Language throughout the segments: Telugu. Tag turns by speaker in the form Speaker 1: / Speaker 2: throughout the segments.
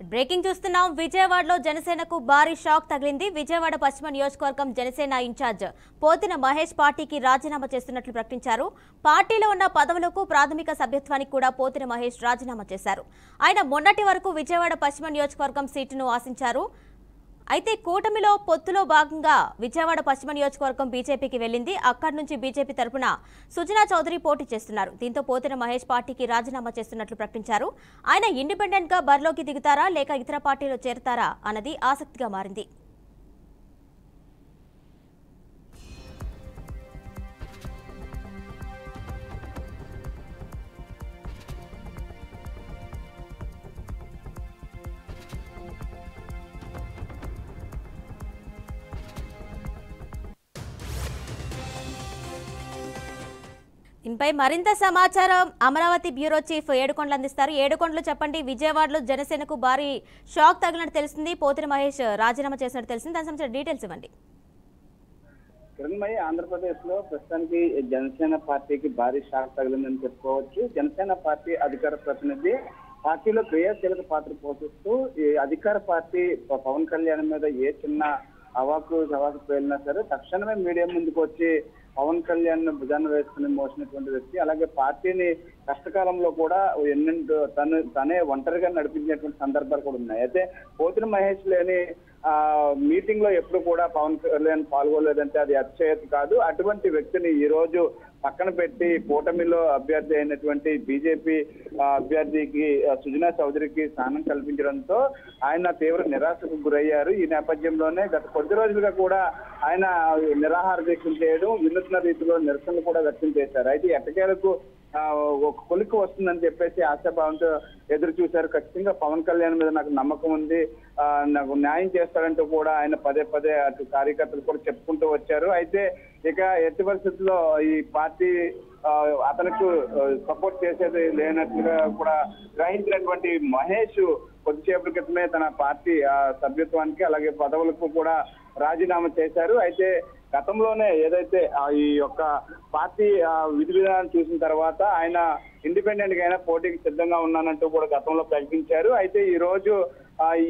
Speaker 1: బ్రేకింగ్ చూస్తున్నాం. విజయవాడలో జనసేనకు భారీ షాక్ తగిలింది. విజయవాడ పశ్చిమ నియోజకవర్గం జనసేన ఇన్ఛార్జ్ పోతిన మహేష్ పార్టీకి రాజీనామా చేస్తున్నట్లు ప్రకటించారు. పార్టీలో ఉన్న పదవులకు ప్రాథమిక సభ్యత్వానికి కూడా పోతిన మహేష్ రాజీనామా చేశారు. ఆయన మొన్నటి వరకు విజయవాడ పశ్చిమ నియోజకవర్గం సీటును ఆశించారు. అయితే కూటమిలో పొత్తులో భాగంగా విజయవాడ పశ్చిమ నియోజకవర్గం బీజేపీకి వెళ్లింది. అక్కడి నుంచి బీజేపీ తరపున సుజనా చౌదరి పోటీ చేస్తున్నారు. దీంతో పోతిన మహేష్ పార్టీకి రాజీనామా చేస్తున్నట్లు ప్రకటించారు. ఆయన ఇండిపెండెంట్ గా బరిలోకి దిగుతారా లేక ఇతర పార్టీలో చేరతారా అన్నది ఆసక్తిగా మారింది. దీనిపై మరింత సమాచారం అమరావతి బ్యూరో చీఫ్ ఏడుకొండలు అందిస్తారు. ఏడుకొండలు చెప్పండి, విజయవాడలో జనసేనకు భారీ షాక్ తగిలినట్టు తెలిసింది, పోతిన మహేష్ రాజీనామా చేసినట్టు తెలిసింది, దానికి సంబంధించిన డీటెయిల్స్ ఇవ్వండి.
Speaker 2: కిరణ్మయి, ఆంధ్రప్రదేశ్ లో ప్రస్తుతానికి జనసేన పార్టీకి భారీ షాక్ తగిలిందని చెప్పుకోవచ్చు. జనసేన పార్టీ అధికార ప్రతినిధి పార్టీలో క్రియాశీలక పాత్ర పోషిస్తూ ఈ అధికార పార్టీ పవన్ కళ్యాణ్ మీద ఏ చిన్న అవాకు పేలినా సరే తక్షణమే మీడియా ముందుకు వచ్చి పవన్ కళ్యాణ్ భుజాన్ని వేసుకుని మోసినటువంటి వ్యక్తి. అలాగే పార్టీని కష్టకాలంలో కూడా తనే ఒంటరిగా నడిపించినటువంటి సందర్భాలు కూడా ఉన్నాయి. అయితే పోతిన మహేష్ లేని మీటింగ్ లో ఎప్పుడు కూడా పవన్ కళ్యాణ్ పాల్గొలేదంటే అది అతిశయోక్తి కాదు. అటువంటి వ్యక్తిని ఈ రోజు పక్కన పెట్టి కూటమిలో అభ్యర్థి అయినటువంటి బీజేపీ అభ్యర్థికి సుజనా చౌదరికి స్థానం కల్పించడంతో ఆయన తీవ్ర నిరాశకు గురయ్యారు. ఈ నేపథ్యంలోనే గత కొద్ది రోజులుగా కూడా ఆయన నిరాహార దీక్షలు చేయడం, వినూత్న రీతిలో నిరసనలు కూడా వ్యక్తం చేశారు. అయితే ఎట్టకేలకు ఒక కొలిక్కి వస్తుందని చెప్పేసి ఆశాభావంతో ఎదురు చూశారు. ఖచ్చితంగా పవన్ కళ్యాణ్ మీద నాకు నమ్మకం ఉంది, నాకు న్యాయం చేస్తాడంటూ కూడా ఆయన పదే పదే అటు కార్యకర్తలు కూడా చెప్పుకుంటూ వచ్చారు. అయితే ఇక ఎట్టి పరిస్థితుల్లో ఈ పార్టీ అతనికి సపోర్ట్ చేసేది లేనట్లుగా కూడా గ్రహించినటువంటి మహేష్ కొద్దిసేపటి క్రితమే తన పార్టీ సభ్యత్వానికి అలాగే పదవులకు కూడా రాజీనామా చేశారు. అయితే గతంలోనే ఏదైతే ఈ యొక్క పార్టీ విధి విధానాన్ని చూసిన తర్వాత ఆయన ఇండిపెండెంట్ గా అయినా పోటీకి సిద్ధంగా ఉన్నానంటూ కూడా గతంలో ప్రకటించారు. అయితే ఈ రోజు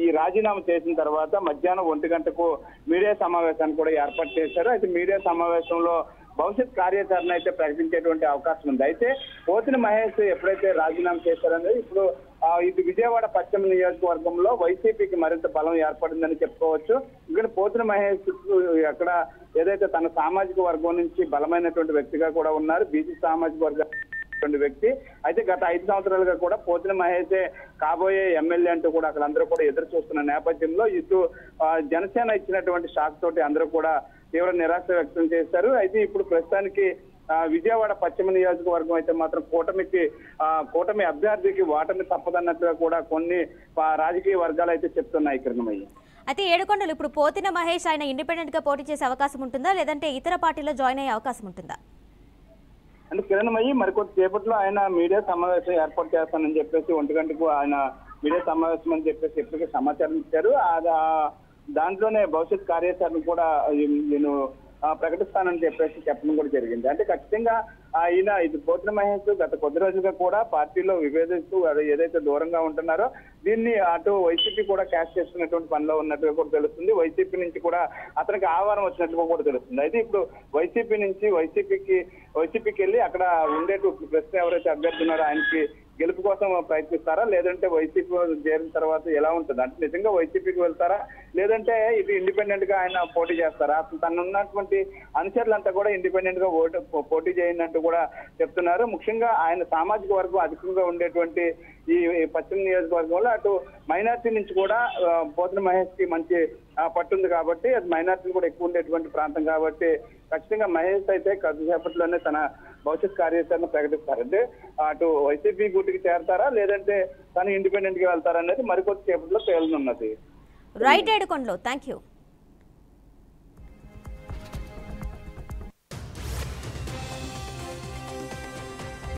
Speaker 2: ఈ రాజీనామా చేసిన తర్వాత మధ్యాహ్నం 1 గంటకు మీడియా సమావేశాన్ని కూడా ఏర్పాటు చేశారు. అయితే మీడియా సమావేశంలో భవిష్యత్ కార్యాచరణ అయితే ప్రకటించేటువంటి అవకాశం ఉంది. అయితే పోతిన మహేష్ ఎప్పుడైతే రాజీనామా చేశారనేది ఇప్పుడు ఇది విజయవాడ పశ్చిమ నియోజకవర్గంలో వైసీపీకి మరింత బలం ఏర్పడిందని చెప్పుకోవచ్చు. ఇక్కడ పోతిన మహేష్ అక్కడ ఏదైతే తన సామాజిక వర్గం నుంచి బలమైనటువంటి వ్యక్తిగా కూడా ఉన్నారు, బీసీ సామాజిక వర్గం వ్యక్తి. అయితే గత 5 సంవత్సరాలుగా కూడా పోతిన మహేషే కాబోయే ఎమ్మెల్యే అంటూ కూడా అక్కడ అందరూ కూడా ఎదురు చూస్తున్న నేపథ్యంలో ఇటు జనసేన ఇచ్చినటువంటి షాక్ తోటి అందరూ కూడా తీవ్ర నిరాశ వ్యక్తం చేశారు. అయితే ఇప్పుడు ప్రస్తుతానికి విజయవాడ పశ్చిమ నియోజకవర్గం అయితే మాత్రం కూటమి అభ్యర్థికి ఓటమి తప్పదన్నట్టుగా కూడా కొన్ని రాజకీయ వర్గాలు అయితే చెప్తున్నాయి. కిరణమయ్య,
Speaker 1: అయితే ఏడుకొండలు ఇప్పుడు పోతిన మహేష్ ఆయన ఇండిపెండెంట్ గా పోటీ చేసే అవకాశం ఉంటుందా లేదంటే ఇతర పార్టీలో జాయిన్ అయ్యే అవకాశం ఉంటుందా?
Speaker 2: అంటే కిరణమయ్యి మరికొద్ది సేపట్లో ఆయన మీడియా సమావేశం ఏర్పాటు చేస్తానని చెప్పేసి 1 గంటకు ఆయన మీడియా సమావేశం అని చెప్పేసి ఇప్పటికే సమాచారం ఇచ్చారు. దాంట్లోనే భవిష్యత్ కార్యాచరణ కూడా నేను ప్రకటిస్తానని చెప్పేసి చెప్పడం కూడా జరిగింది. అంటే ఖచ్చితంగా ఆయన ఇది పోతిన మహేష్ గత కొద్ది రోజులుగా కూడా పార్టీలో విభేదిస్తూ ఏదైతే దూరంగా ఉంటున్నారో దీన్ని అటు వైసీపీ కూడా క్యాష్ చేసుకున్నటువంటి పనిలో ఉన్నట్టుగా కూడా తెలుస్తుంది. వైసీపీ నుంచి కూడా అతనికి ఆహ్వానం వచ్చినట్టుగా కూడా తెలుస్తుంది. అయితే ఇప్పుడు వైసీపీకి వెళ్ళి అక్కడ ఉండేటువంటి ప్రస్తుతం ఎవరైతే అభ్యర్థి ఉన్నారో ఆయనకి గెలుపు కోసం ప్రయత్నిస్తారా లేదంటే వైసీపీ చేరిన తర్వాత ఎలా ఉంటుంది? అంటే నిజంగా వైసీపీకి వెళ్తారా లేదంటే ఇది ఇండిపెండెంట్ గా ఆయన పోటీ చేస్తారా? అసలు తను ఉన్నటువంటి అనుచరులంతా కూడా ఇండిపెండెంట్ గా పోటీ చేయండి అంటూ కూడా చెప్తున్నారు. ముఖ్యంగా ఆయన సామాజిక వర్గం అధికంగా ఉండేటువంటి ఈ పశ్చిమ నియోజకవర్గంలో అటు మైనార్టీ నుంచి కూడా పోతిన మహేష్ కి మంచి పట్టుంది కాబట్టి అది మైనార్టీలు కూడా ఎక్కువ ఉండేటువంటి ప్రాంతం కాబట్టి ఖచ్చితంగా మహేష్ అయితే కొద్దిసేపట్లోనే తన భవిష్యత్ కార్యాచరణ ప్రకటిస్తారంటే అటు వైసీపీ గూటికి చేరతారా లేదంటే తను ఇండిపెండెంట్ గా వెళ్తారా అనేది మరికొద్ది సేపట్లో తేలనున్నది.
Speaker 1: Right Edukondalu, thank you.